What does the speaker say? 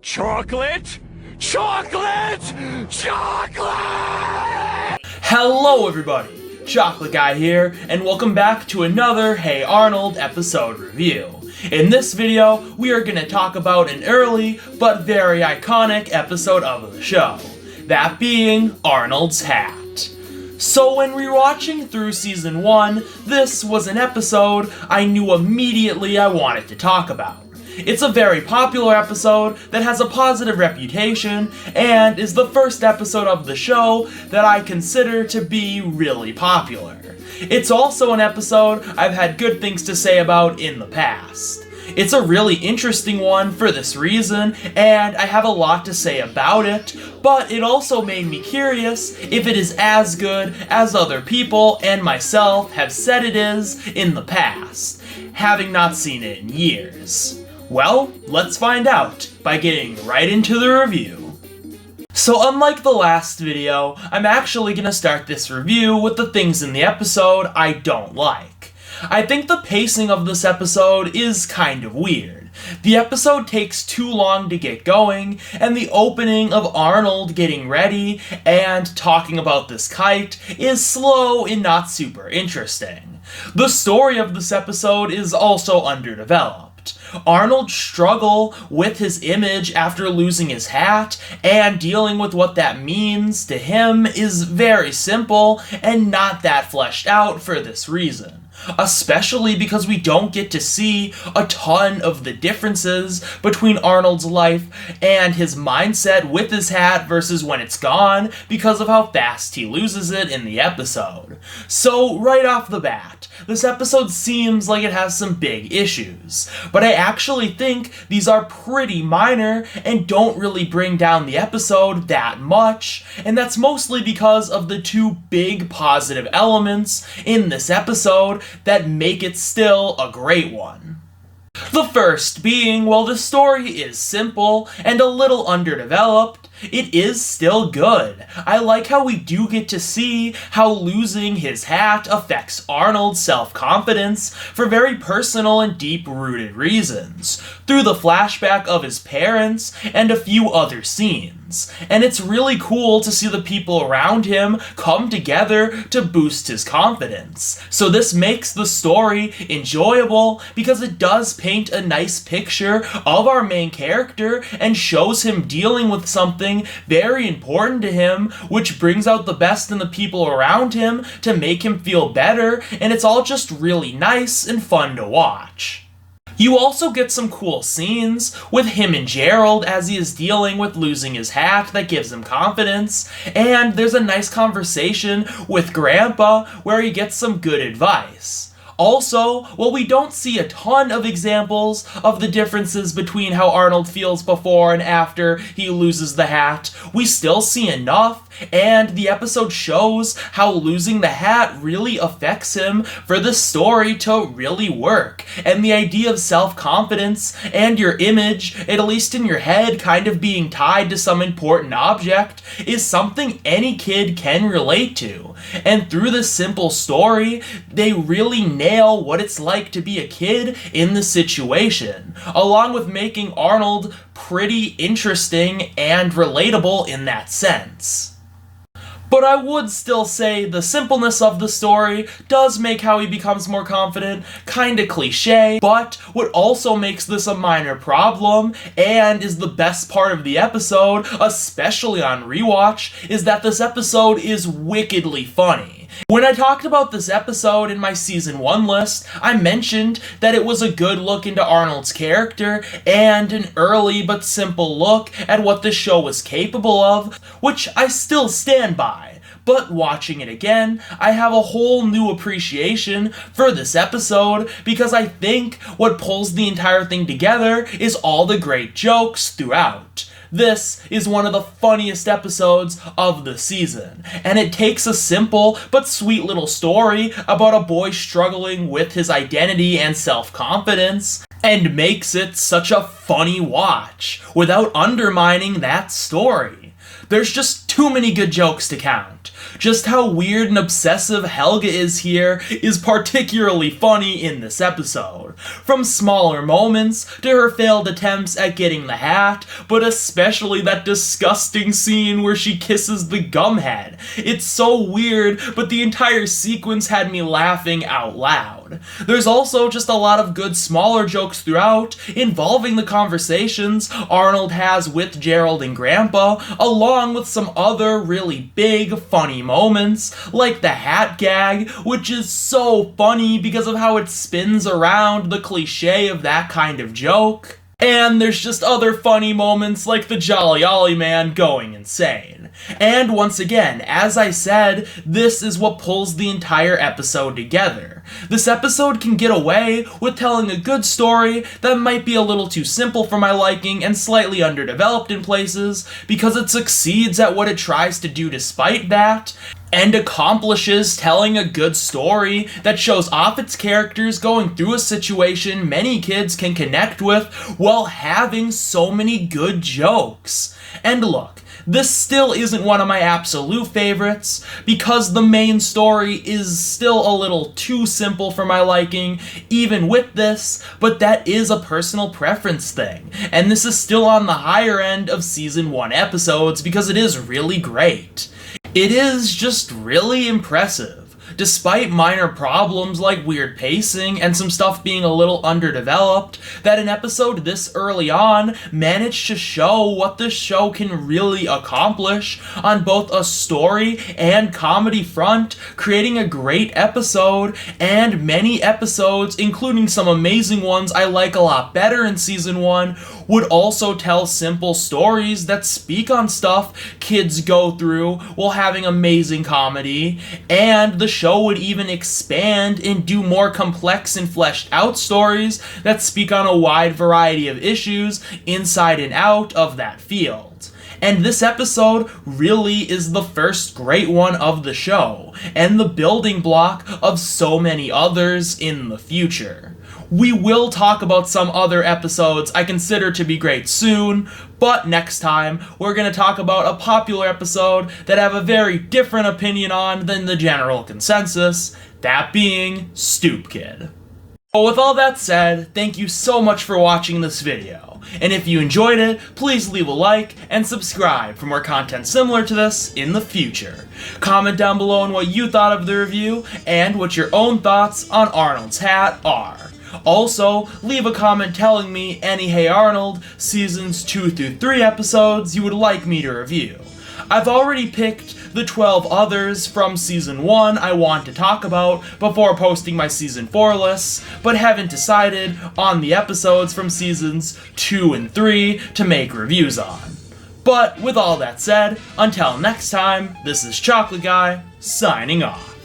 Chocolate? Chocolate! Chocolate! Hello everybody, Chocolate Guy here, and welcome back to another Hey Arnold episode review. In this video, we are going to talk about an early, but very iconic episode of the show. That being Arnold's hat. So when rewatching through Season 1, this was an episode I knew immediately I wanted to talk about. It's a very popular episode that has a positive reputation, and is the first episode of the show that I consider to be really popular. It's also an episode I've had good things to say about in the past. It's a really interesting one for this reason, and I have a lot to say about it, but it also made me curious if it is as good as other people and myself have said it is in the past, having not seen it in years. Well, let's find out by getting right into the review. So unlike the last video, I'm actually going to start this review with the things in the episode I don't like. I think the pacing of this episode is kind of weird. The episode takes too long to get going, and the opening of Arnold getting ready and talking about this kite is slow and not super interesting. The story of this episode is also underdeveloped. Arnold's struggle with his image after losing his hat and dealing with what that means to him is very simple and not that fleshed out for this reason. Especially because we don't get to see a ton of the differences between Arnold's life and his mindset with his hat versus when it's gone because of how fast he loses it in the episode. So right off the bat, this episode seems like it has some big issues, but I actually think these are pretty minor and don't really bring down the episode that much, and that's mostly because of the two big positive elements in this episode that make it still a great one. The first being, while the story is simple and a little underdeveloped, it is still good. I like how we do get to see how losing his hat affects Arnold's self-confidence for very personal and deep-rooted reasons, through the flashback of his parents and a few other scenes. And it's really cool to see the people around him come together to boost his confidence. So this makes the story enjoyable because it does paint a nice picture of our main character and shows him dealing with something very important to him, which brings out the best in the people around him to make him feel better, and it's all just really nice and fun to watch. You also get some cool scenes with him and Gerald as he is dealing with losing his hat that gives him confidence, and there's a nice conversation with Grandpa where he gets some good advice. Also, while we don't see a ton of examples of the differences between how Arnold feels before and after he loses the hat, we still see enough, and the episode shows how losing the hat really affects him for the story to really work. And the idea of self-confidence and your image, at least in your head, kind of being tied to some important object is something any kid can relate to. And through this simple story, they really nail what it's like to be a kid in the situation, along with making Arnold pretty interesting and relatable in that sense. But I would still say the simpleness of the story does make how he becomes more confident kinda cliche, but what also makes this a minor problem, and is the best part of the episode, especially on rewatch, is that this episode is wickedly funny. When I talked about this episode in my Season 1 list, I mentioned that it was a good look into Arnold's character, and an early but simple look at what the show was capable of, which I still stand by. But watching it again, I have a whole new appreciation for this episode because I think what pulls the entire thing together is all the great jokes throughout. This is one of the funniest episodes of the season, and it takes a simple but sweet little story about a boy struggling with his identity and self-confidence, and makes it such a funny watch without undermining that story. There's just too many good jokes to count. Just how weird and obsessive Helga is here is particularly funny in this episode. From smaller moments to her failed attempts at getting the hat, but especially that disgusting scene where she kisses the gumhead. It's so weird, but the entire sequence had me laughing out loud. There's also just a lot of good smaller jokes throughout, involving the conversations Arnold has with Gerald and Grandpa, along with some other really big, funny moments, like the hat gag, which is so funny because of how it spins around the cliche of that kind of joke. And there's just other funny moments like the Jolly Ollie Man going insane. And once again, as I said, this is what pulls the entire episode together. This episode can get away with telling a good story that might be a little too simple for my liking and slightly underdeveloped in places, because it succeeds at what it tries to do despite that, and accomplishes telling a good story that shows off its characters going through a situation many kids can connect with while having so many good jokes. And look, this still isn't one of my absolute favorites, because the main story is still a little too simple for my liking, even with this, but that is a personal preference thing, and this is still on the higher end of Season 1 episodes because it is really great. It is just really impressive. Despite minor problems like weird pacing and some stuff being a little underdeveloped, that an episode this early on managed to show what this show can really accomplish on both a story and comedy front, creating a great episode, and many episodes, including some amazing ones I like a lot better in Season 1, would also tell simple stories that speak on stuff kids go through while having amazing comedy, and the show would even expand and do more complex and fleshed out stories that speak on a wide variety of issues inside and out of that field. And this episode really is the first great one of the show, and the building block of so many others in the future. We will talk about some other episodes I consider to be great soon, but next time we're going to talk about a popular episode that I have a very different opinion on than the general consensus, that being Stoop Kid. But with all that said, thank you so much for watching this video, and if you enjoyed it, please leave a like and subscribe for more content similar to this in the future. Comment down below on what you thought of the review and what your own thoughts on Arnold's hat are. Also, leave a comment telling me any Hey Arnold Seasons 2 through 3 episodes you would like me to review. I've already picked the 12 others from Season 1 I want to talk about before posting my Season 4 lists, but haven't decided on the episodes from Seasons 2 and 3 to make reviews on. But with all that said, until next time, this is Chocolate Guy, signing off.